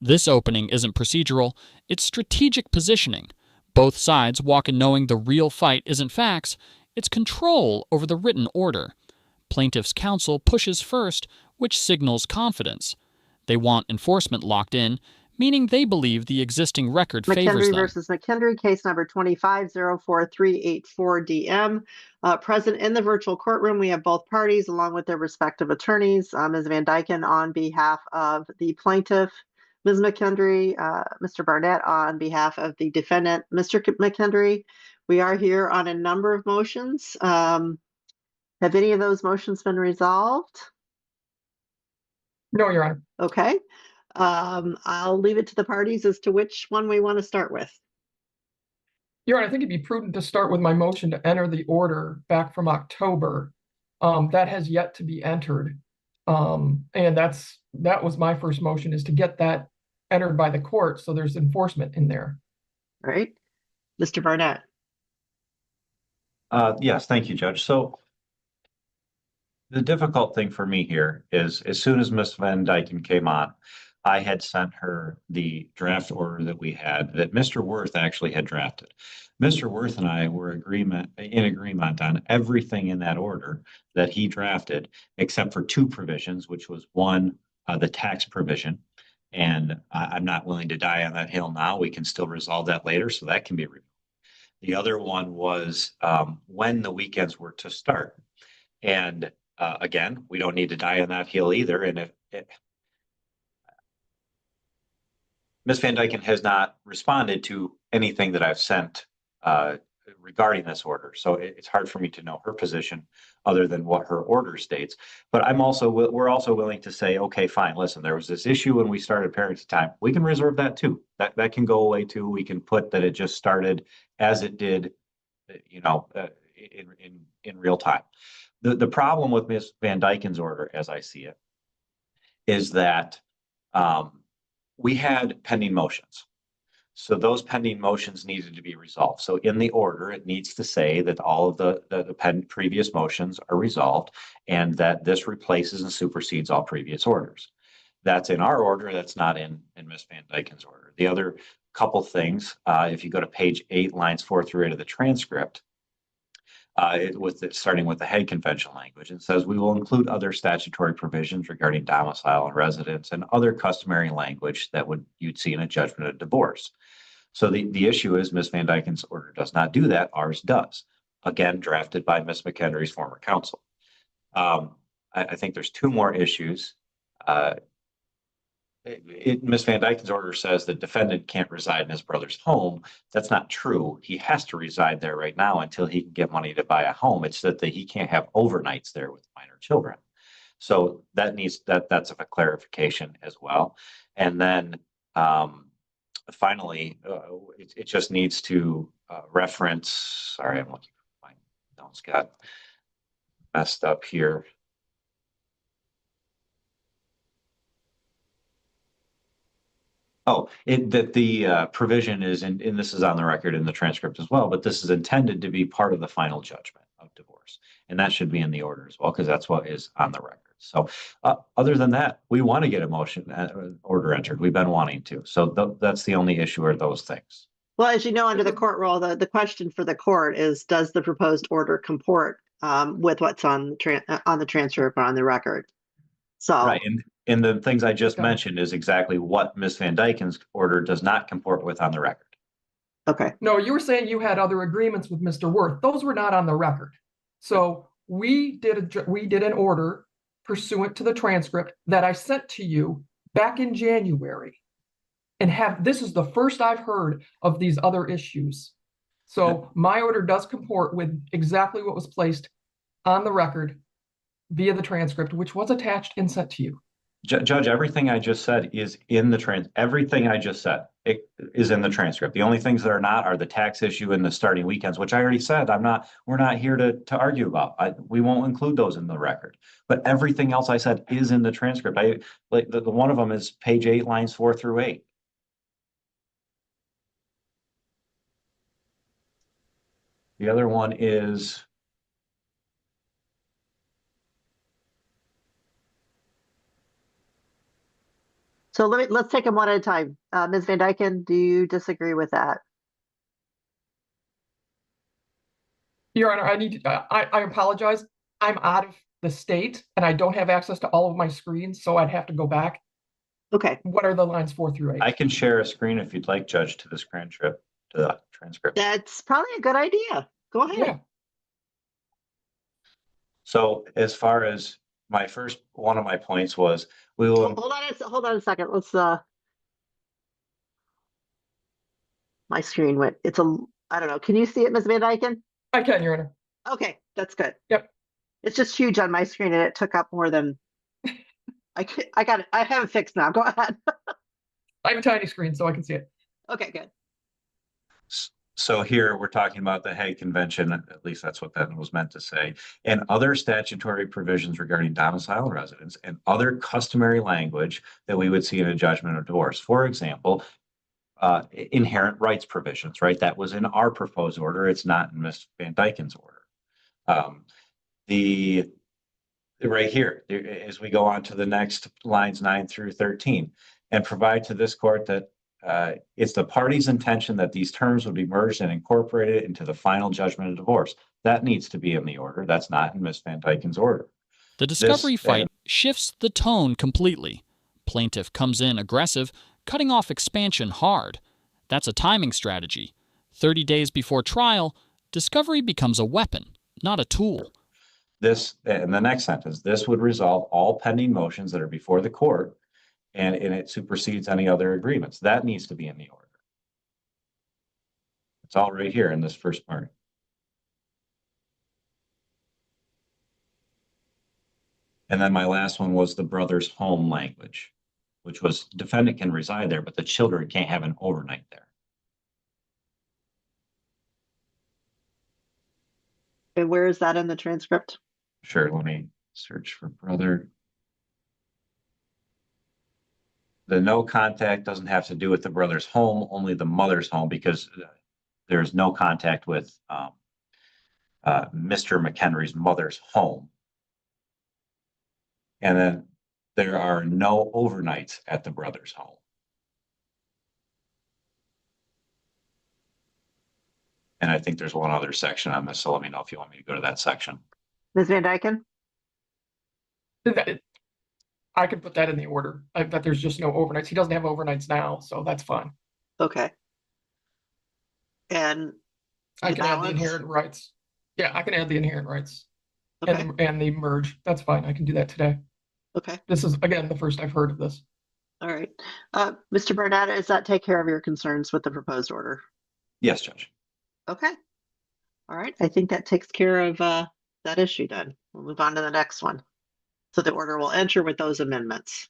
This opening isn't procedural, it's strategic positioning. Both sides walk in knowing the real fight isn't facts, it's control over the written order. Plaintiff's counsel pushes first, which signals confidence. They want enforcement locked in, meaning they believe the existing record favors McKendry them. versus McKendry, case number 25-04384-DM. Present in the virtual courtroom, we have both parties along with their respective attorneys. Ms. Van Dyken on behalf of the plaintiff, Ms. McKendry, Mr. Barnett on behalf of the defendant, Mr. McKendry. We are here on a number of motions. Have any of those motions been resolved? No, Your Honor. Okay. I'll leave it to the parties as to which one we want to start with. Your Honor, I think it'd be prudent to start with my motion to enter the order back from October. That has yet to be entered. And that was my first motion, is to get that entered by the court so there's enforcement in there. All right. Mr. Barnett. Yes, thank you, Judge. So the difficult thing for me here is as soon as Ms. Van Dyken came on, I had sent her the draft order that we had that Mr. Worth actually had drafted. Mr. Worth and I were in agreement on everything in that order that he drafted, except for two provisions, which was one, the tax provision. And I'm not willing to die on that hill now. We can still resolve that later, so that can be removed. The other one was when the weekends were to start. And again, we don't need to die on that hill either. And if Ms. Van Dyken has not responded to anything that I've sent regarding this order. So it's hard for me to know her position other than what her order states. But we're also willing to say, okay, fine, listen, there was this issue when we started parenting time. We can reserve that too. That can go away too. We can put that it just started as it did, in real time. The problem with Ms. Van Dyken's order, as I see it, is that we had pending motions. So those pending motions needed to be resolved. So in the order, it needs to say that all of the previous motions are resolved and that this replaces and supersedes all previous orders. That's in our order. That's not in Ms. Van Dyken's order. The other couple things, if you go to page 8, lines 4 through 8 of the transcript, starting with the head convention language, it says we will include other statutory provisions regarding domicile and residence and other customary language that you'd see in a judgment of divorce. So the issue is Ms. Van Dyken's order does not do that. Ours does. Again, drafted by Ms. McHenry's former counsel. I think there's two more issues. Ms. Van Dyken's order says the defendant can't reside in his brother's home. That's not true. He has to reside there right now until he can get money to buy a home. It's that he can't have overnights there with minor children. So that's a clarification as well. And then finally, it just needs to reference. Sorry, I'm looking for my notes. Got messed up here. That the provision is, and this is on the record in the transcript as well, but this is intended to be part of the final judgment of divorce. And that should be in the order as well, because that's what is on the record. So other than that, we want to get a motion order entered. We've been wanting to. So that's the only issue, are those things. Well, as you know, under the court rule, the question for the court is, does the proposed order comport with what's on the transcript or on the record? So right. And the things I just mentioned is exactly what Ms. Van Dyken's order does not comport with on the record. Okay. No, you were saying you had other agreements with Mr. Worth. Those were not on the record. So we did an order pursuant to the transcript that I sent to you back in January. And this is the first I've heard of these other issues. So my order does comport with exactly what was placed on the record via the transcript, which was attached and sent to you. Judge, everything I just said is in the everything I just said is in the transcript. The only things that are not are the tax issue and the starting weekends, which I already said we're not here to argue about. We won't include those in the record. But everything else I said is in the transcript. The one of them is page 8, lines 4 through 8. The other one is So let's take them one at a time. Ms. Van Dyken, do you disagree with that? Your Honor, I apologize. I'm out of the state and I don't have access to all of my screens, so I'd have to go back. Okay, What are the lines 4 through 8? I can share a screen if you'd like, Judge, to this transcript, to the transcript. that's probably a good idea. Go ahead. Yeah. So as far as one of my points was, we will. Hold on a second. Let's my screen went. I don't know. Can you see it, Ms. Van Dyken? I can, Your Honor. Okay, that's good. Yep. It's just huge on my screen and it took up more than I got it. I have it fixed now. Go ahead. I have a tiny screen so I can see it. Okay, good. So here we're talking about the Hague Convention, at least that's what that was meant to say, and other statutory provisions regarding domicile residence and other customary language that we would see in a judgment of divorce. For example, inherent rights provisions, right? That was in our proposed order. It's not in Ms. Van Dyken's order. Right here, as we go on to the next lines 9 through 13, and provide to this court that it's the party's intention that these terms would be merged and incorporated into the final judgment of divorce. That needs to be in the order. That's not in Ms. Van Dyken's order. The discovery fight shifts the tone completely. Plaintiff comes in aggressive, cutting off expansion hard. That's a timing strategy. 30 days before trial, discovery becomes a weapon, not a tool. This, in the next sentence, this would resolve all pending motions that are before the court, and it supersedes any other agreements. That needs to be in the order. It's all right here in this first part. And then my last one was the brother's home language, which was defendant can reside there, but the children can't have an overnight there. And where is that in the transcript? Sure, let me search for brother. The no contact doesn't have to do with the brother's home, only the mother's home, because there's no contact with Mr. McHenry's mother's home. And then there are no overnights at the brother's home. And I think there's one other section on this, so let me know if you want me to go to that section. Ms. Van Dyken? I could put that in the order, that there's just no overnights. He doesn't have overnights now, so that's fine. Okay. And I can add the inherent rights. Yeah, I can add the inherent rights. Okay. And the merge. That's fine. I can do that today. Okay. This is, again, the first I've heard of this. All right. Mr. Burnett, does that take care of your concerns with the proposed order? Yes, Judge. Okay. All right. I think that takes care of that issue then. We'll move on to the next one. So the order will enter with those amendments.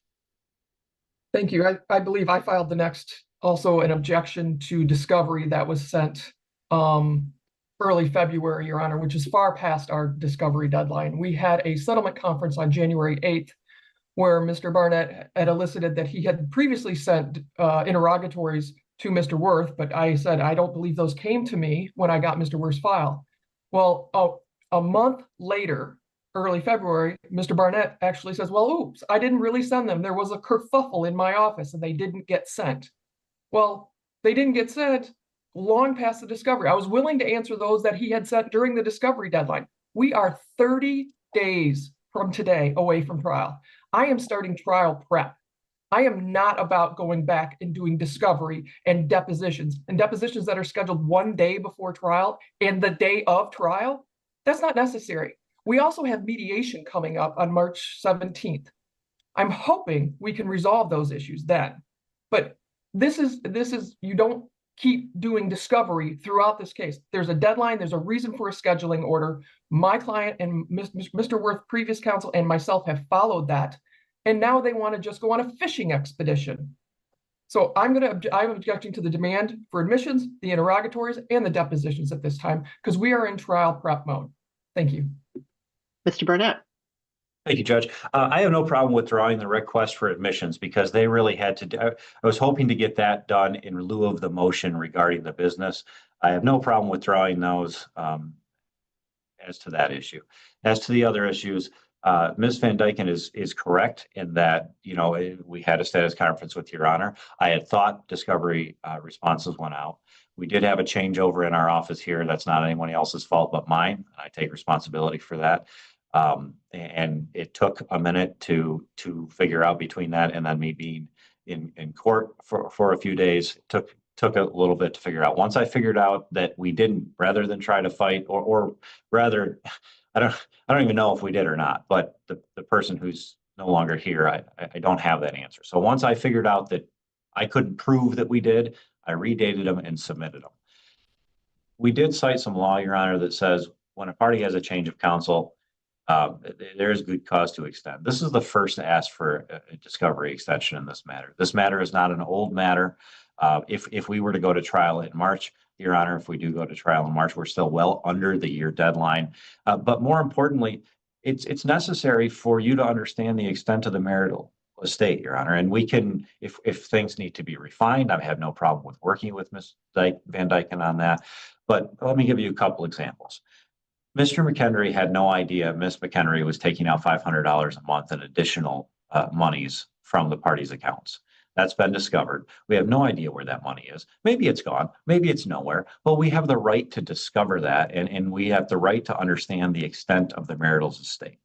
Thank you. I believe I filed the next, also an objection to discovery that was sent early February, Your Honor, which is far past our discovery deadline. We had a settlement conference on January 8th where Mr. Barnett had elicited that he had previously sent interrogatories to Mr. Worth, but I said, I don't believe those came to me when I got Mr. Worth's file. Well, a month later, early February, Mr. Barnett actually says, well, oops, I didn't really send them. There was a kerfuffle in my office and they didn't get sent. Well, they didn't get sent long past the discovery. I was willing to answer those that he had sent during the discovery deadline. We are 30 days from today away from trial. I am starting trial prep. I am not about going back and doing discovery and depositions that are scheduled one day before trial and the day of trial. That's not necessary. We also have mediation coming up on March 17th. I'm hoping we can resolve those issues then. But this is you don't keep doing discovery throughout this case. There's a deadline, there's a reason for a scheduling order. My client and Mr. Worth, previous counsel, and myself have followed that. And now they want to just go on a fishing expedition. So I'm objecting to the demand for admissions, the interrogatories, and the depositions at this time, because we are in trial prep mode. Thank you. Mr. Burnett. Thank you, Judge. I have no problem withdrawing the request for admissions because they really had to do, I was hoping to get that done in lieu of the motion regarding the business. I have no problem withdrawing those as to that issue. As to the other issues, Ms. Van Dyken is correct in that, we had a status conference with Your Honor. I had thought discovery responses went out. We did have a changeover in our office here. That's not anyone else's fault but mine. I take responsibility for that. And it took a minute to figure out between that and then me being in court for a few days. Took a little bit to figure out. Once I figured out that we didn't, rather than try to fight, or rather, I don't even know if we did or not, but the person who's no longer here, I don't have that answer. So once I figured out that I couldn't prove that we did, I redated them and submitted them. We did cite some law, Your Honor, that says when a party has a change of counsel, there is good cause to extend. This is the first to ask for a discovery extension in this matter. This matter is not an old matter. If we were to go to trial in March, Your Honor, if we do go to trial in March, we're still well under the year deadline. But more importantly, it's necessary for you to understand the extent of the marital estate, Your Honor. And we can, if things need to be refined, I have no problem with working with Ms. Van Dyken on that. But let me give you a couple examples. Mr. McHenry had no idea Ms. McHenry was taking out $500 a month in additional monies from the party's accounts. That's been discovered. We have no idea where that money is. Maybe it's gone, maybe it's nowhere, but we have the right to discover that, and we have the right to understand the extent of the marital estate.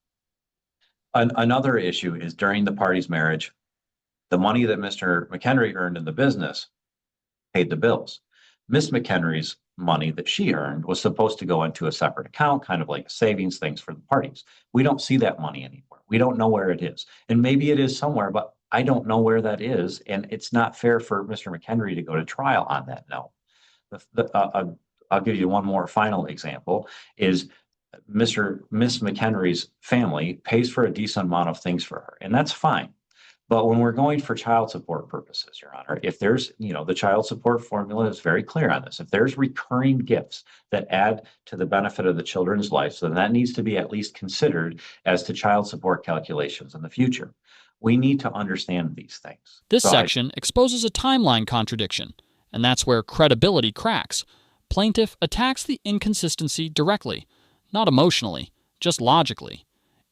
Another issue is during the party's marriage, the money that Mr. McHenry earned in the business paid the bills. Ms. McHenry's money that she earned was supposed to go into a separate account, kind of like savings things for the parties. We don't see that money anywhere. We don't know where it is. And maybe it is somewhere, but I don't know where that is. And it's not fair for Mr. McHenry to go to trial on that. No. I'll give you one more final example is Ms. McHenry's family pays for a decent amount of things for her, and that's fine. But when we're going for child support purposes, Your Honor, if there's, the child support formula is very clear on this. If there's recurring gifts that add to the benefit of the children's lives, then that needs to be at least considered as to child support calculations in the future. We need to understand these things. This section exposes a timeline contradiction, and that's where credibility cracks. Plaintiff attacks the inconsistency directly, not emotionally, just logically.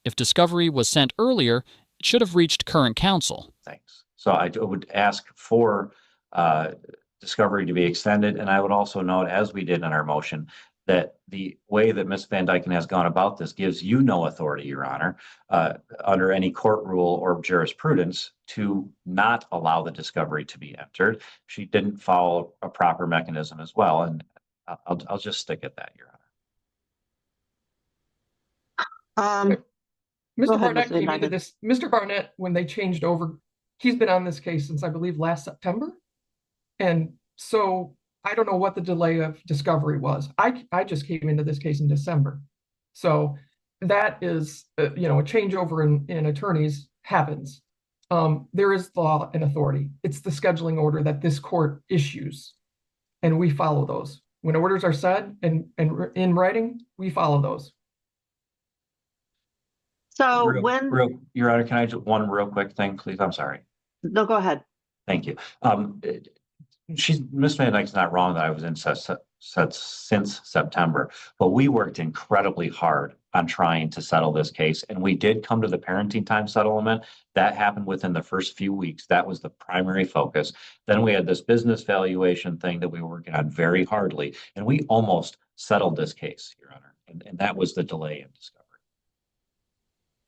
If discovery was sent earlier, it should have reached current counsel. Thanks. So I would ask for discovery to be extended, and I would also note, as we did in our motion, that the way that Ms. Van Dyken has gone about this gives you no authority, Your Honor, under any court rule or jurisprudence to not allow the discovery to be entered. She didn't follow a proper mechanism as well, and I'll just stick at that, Your Honor. Mr. Barnett came into this. Mr. Barnett, when they changed over, he's been on this case since I believe last September, and so I don't know what the delay of discovery was. I just came into this case in December. So that is, a changeover in attorneys happens. There is law and authority. It's the scheduling order that this court issues, and we follow those. When orders are said and in writing, we follow those. So Your Honor, can I just one real quick thing, please? I'm sorry. No, go ahead. Thank you. Ms. Van Dyke's not wrong that I was in since September, but we worked incredibly hard on trying to settle this case, and we did come to the parenting time settlement. That happened within the first few weeks. That was the primary focus. Then we had this business valuation thing that we were working on very hardly, and we almost settled this case, Your Honor, and that was the delay in discovery.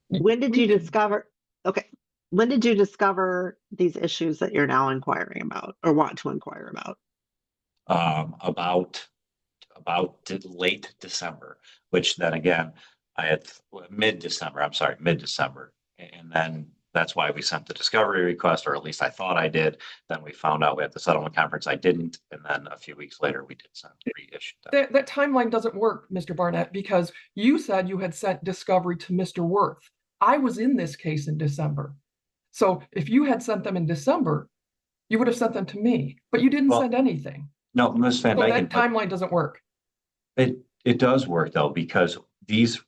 When did you discover? Okay. When did you discover these issues that you're now inquiring about or want to inquire about? About late December, which then again, I had mid-December, and then that's why we sent the discovery request, or at least I thought I did. Then we found out we had the settlement conference. I didn't, and then a few weeks later we did send reissue. That timeline doesn't work, Mr. Barnett, because you said you had sent discovery to Mr. Worth. I was in this case in December. So if you had sent them in December, you would have sent them to me, but you didn't send anything. No, Ms. Van Dyken. That timeline doesn't work. It does work though, because these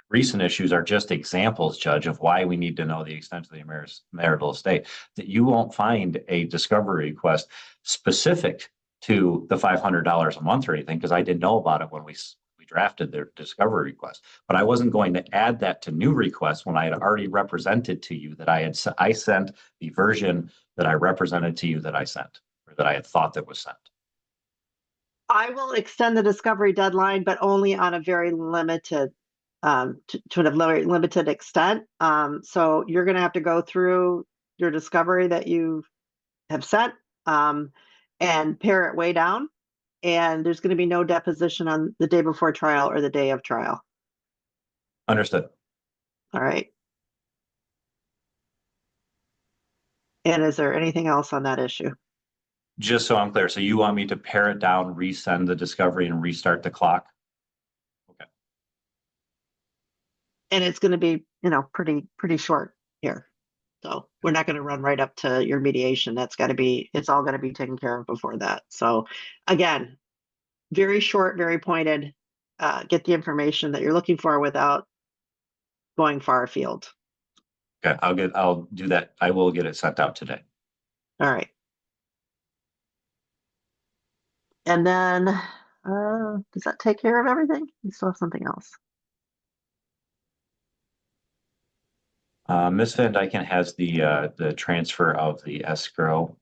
recent issues are just examples, Judge, of why we need to know the extent of the marital estate. That you won't find a discovery request specific to the $500 a month or anything, because I didn't know about it when we drafted their discovery request. But I wasn't going to add that to new requests when I had already represented to you that I sent the version that I represented to you that I sent, or that I had thought that was sent. I will extend the discovery deadline, but only on a very limited, to a very limited extent. So you're going to have to go through your discovery that you have sent, and pare it way down. And there's going to be no deposition on the day before trial or the day of trial. Understood. All right. And is there anything else on that issue? Just so I'm clear, so you want me to pare it down, resend the discovery, and restart the clock? Okay. And it's going to be, pretty short here. So we're not going to run right up to your mediation. It's all going to be taken care of before that. So again, very short, very pointed, get the information that you're looking for without going far afield. Okay, I'll do that. I will get it sent out today. All right. And then, does that take care of everything? We still have something else. Ms. Van Dyken has the transfer of the escrow.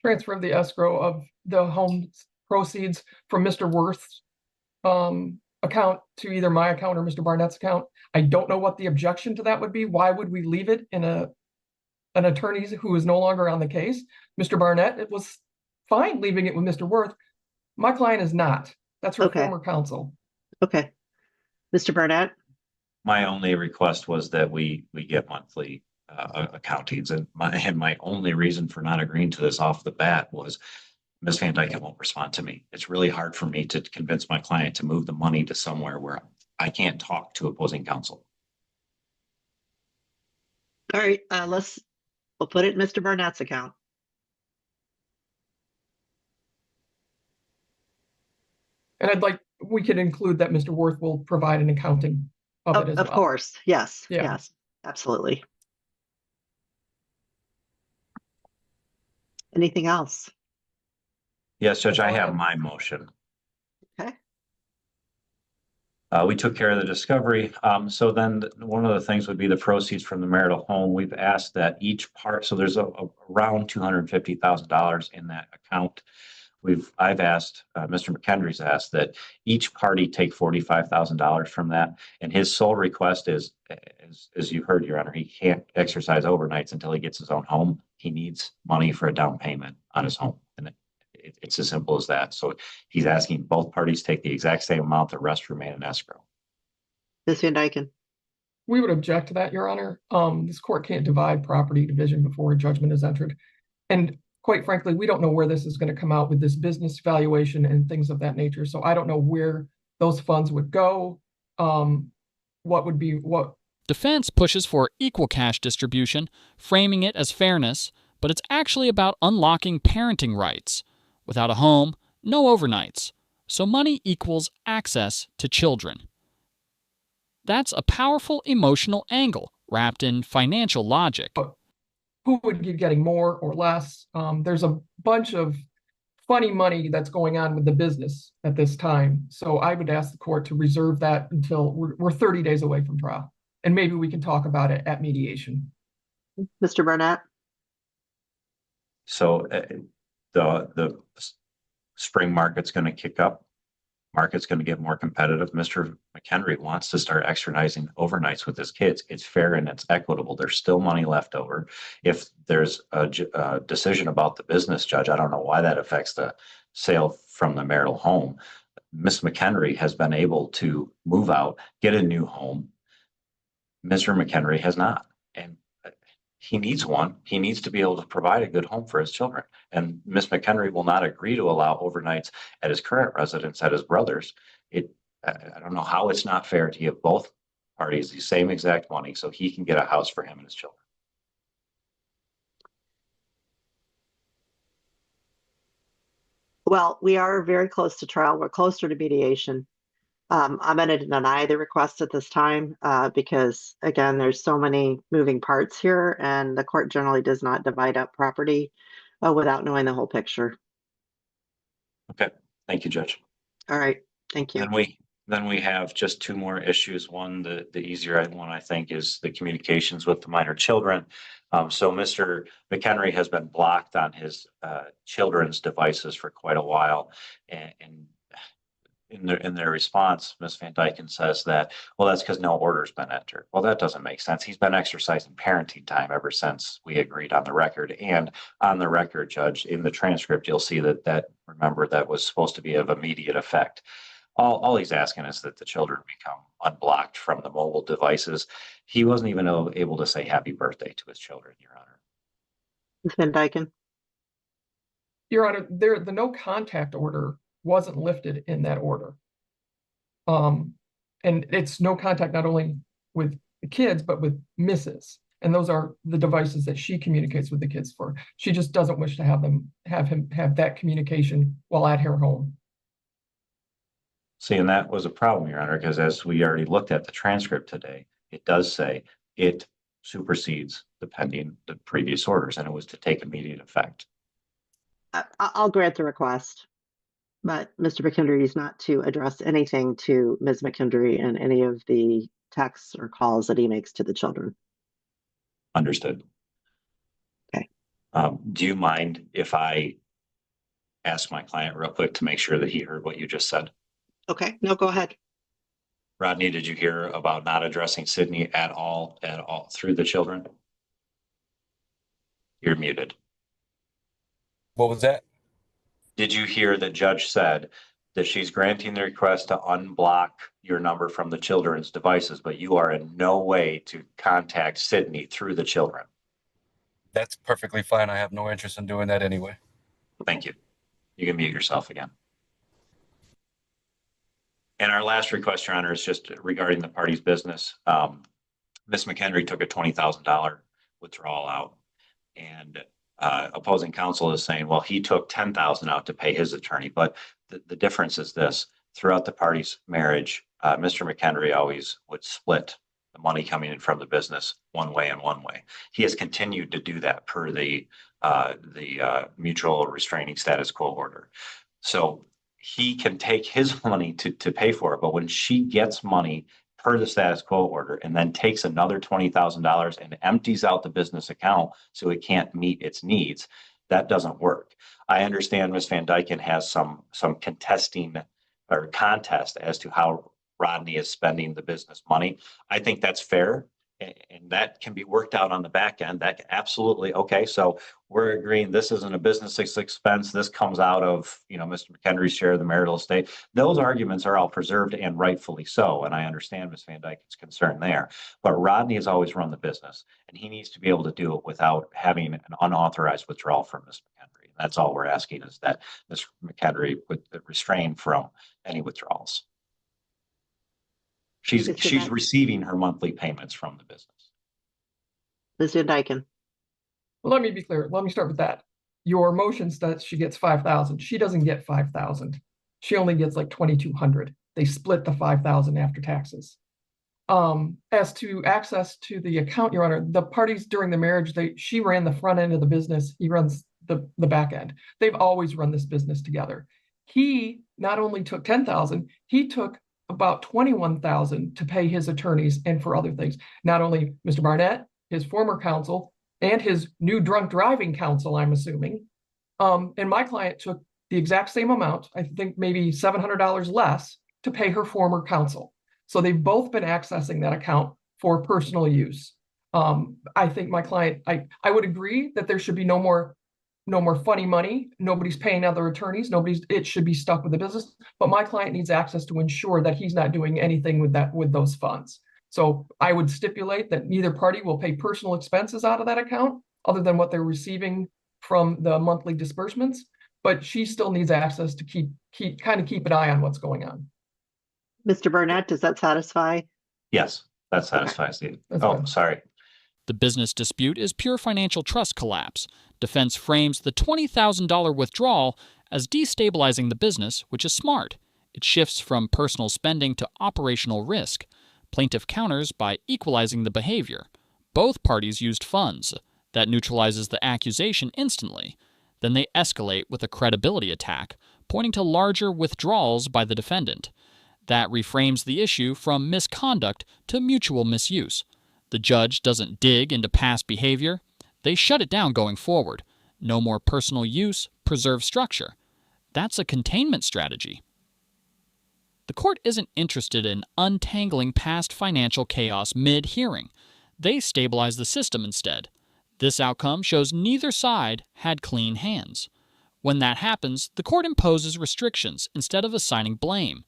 Transfer of the escrow of the home proceeds from Mr. Worth's account to either my account or Mr. Barnett's account. I don't know what the objection to that would be. Why would we leave it in an attorney who is no longer on the case? Mr. Barnett, it was fine leaving it with Mr. Worth. My client is not. That's her former counsel. Okay. Mr. Barnett? My only request was that we get monthly accountings, and my only reason for not agreeing to this off the bat was Ms. Van Dyken won't respond to me. It's really hard for me to convince my client to move the money to somewhere where I can't talk to opposing counsel. All right, we'll put it in Mr. Barnett's account. And we could include that Mr. Worth will provide an accounting of it as well. Of course, yes, Yeah. yes, absolutely. Anything else? Yes, Judge, I have my motion. Okay. We took care of the discovery. So then one of the things would be the proceeds from the marital home. We've asked that each part, so there's around $250,000 in that account. I've asked, Mr. McHenry's asked that each party take $45,000 from that. And his sole request is, as you heard, Your Honor, he can't exercise overnights until he gets his own home. He needs money for a down payment on his home. And it's as simple as that. So he's asking both parties take the exact same amount, the rest remain in escrow. Ms. Van Dyken? We would object to that, Your Honor. This court can't divide property division before a judgment is entered. And quite frankly, we don't know where this is going to come out with this business valuation and things of that nature. So I don't know where those funds would go. What would be what? Defense pushes for equal cash distribution, framing it as fairness, but it's actually about unlocking parenting rights. Without a home, no overnights. So money equals access to children. That's a powerful emotional angle wrapped in financial logic. Who would be getting more or less? There's a bunch of funny money that's going on with the business at this time. So I would ask the court to reserve that until we're 30 days away from trial. And maybe we can talk about it at mediation. Mr. Barnett? So the spring market's going to kick up. Market's going to get more competitive. Mr. McHenry wants to start externizing overnights with his kids. It's fair and it's equitable. There's still money left over. If there's a decision about the business, Judge, I don't know why that affects the sale from the marital home. Ms. McHenry has been able to move out, get a new home. Mr. McHenry has not. And he needs one. He needs to be able to provide a good home for his children. And Ms. McHenry will not agree to allow overnights at his current residence at his brother's. I don't know how it's not fair to give both parties the same exact money so he can get a house for him and his children. Well, we are very close to trial. We're closer to mediation. I'm going to deny the request at this time because, again, there's so many moving parts here, and the court generally does not divide up property without knowing the whole picture. Okay. Thank you, Judge. All right. Thank you. And Then we have just two more issues. One, the easier one, I think, is the communications with the minor children. So Mr. McHenry has been blocked on his children's devices for quite a while. And in their response, Ms. Van Dyken says that, well, that's because no order's been entered. Well, that doesn't make sense. He's been exercising parenting time ever since we agreed on the record. And on the record, Judge, in the transcript, you'll see that remember, that was supposed to be of immediate effect. All he's asking is that the children become unblocked from the mobile devices. He wasn't even able to say happy birthday to his children, Your Honor. Ms. Van Dyken. Your Honor, the no contact order wasn't lifted in that order. And it's no contact not only with the kids, but with Mrs. And those are the devices that she communicates with the kids for. She just doesn't wish to have him have that communication while at her home. See, and that was a problem, Your Honor, because as we already looked at the transcript today, it does say it supersedes the previous orders, and it was to take immediate effect. I'll grant the request, but Mr. McKendry is not to address anything to Ms. McKendry in any of the texts or calls that he makes to the children. Understood. Okay. Do you mind if I ask my client real quick to make sure that he heard what you just said? Okay, no, go ahead. Rodney, did you hear about not addressing Sydney at all through the children? You're muted. What was that? Did you hear the judge said that she's granting the request to unblock your number from the children's devices, but you are in no way to contact Sydney through the children? That's perfectly fine. I have no interest in doing that anyway. Thank you. You can mute yourself again. And our last request, Your Honor, is just regarding the party's business. Ms. McHenry took a $20,000 withdrawal out, and opposing counsel is saying, well, he took $10,000 out to pay his attorney. But the difference is this: throughout the party's marriage, Mr. McHenry always would split the money coming in from the business one way and one way. He has continued to do that per the mutual restraining status quo order. So he can take his money to pay for it, but when she gets money per the status quo order and then takes another $20,000 and empties out the business account so it can't meet its needs, that doesn't work. I understand Ms. Van Dyken has some contesting or contest as to how Rodney is spending the business money. I think that's fair, and that can be worked out on the back end. That absolutely okay. So we're agreeing this isn't a business expense. This comes out of, Mr. McHenry's share of the marital estate. Those arguments are all preserved, and rightfully so. And I understand Ms. Van Dyken's concern there. But Rodney has always run the business, and he needs to be able to do it without having an unauthorized withdrawal from Ms. McHenry. That's all we're asking, is that Ms. McHenry would refrain from any withdrawals. She's receiving her monthly payments from the business. Ms. Van Dyken. Well, let me be clear. Let me start with that. Your motion says she gets $5,000. She doesn't get $5,000. She only gets like $2,200. They split the $5,000 after taxes. As to access to the account, Your Honor, the parties during the marriage, she ran the front end of the business. He runs the back end. They've always run this business together. He not only took $10,000, he took about $21,000 to pay his attorneys and for other things. Not only Mr. Barnett, his former counsel, and his new drunk driving counsel, I'm assuming. And my client took the exact same amount, I think maybe $700 less, to pay her former counsel. So they've both been accessing that account for personal use. I think my client, I would agree that there should be no more funny money. Nobody's paying other attorneys. It should be stuck with the business. But my client needs access to ensure that he's not doing anything with those funds. So I would stipulate that neither party will pay personal expenses out of that account other than what they're receiving from the monthly disbursements. But she still needs access to keep an eye on what's going on. Mr. Burnett, does that satisfy? Yes, that satisfies you. Sorry. The business dispute is pure financial trust collapse. Defense frames the $20,000 withdrawal as destabilizing the business, which is smart. It shifts from personal spending to operational risk. Plaintiff counters by equalizing the behavior. Both parties used funds. That neutralizes the accusation instantly. Then they escalate with a credibility attack, pointing to larger withdrawals by the defendant. That reframes the issue from misconduct to mutual misuse. The judge doesn't dig into past behavior. They shut it down going forward. No more personal use, preserve structure. That's a containment strategy. The court isn't interested in untangling past financial chaos mid-hearing. They stabilize the system instead. This outcome shows neither side had clean hands. When that happens, the court imposes restrictions instead of assigning blame.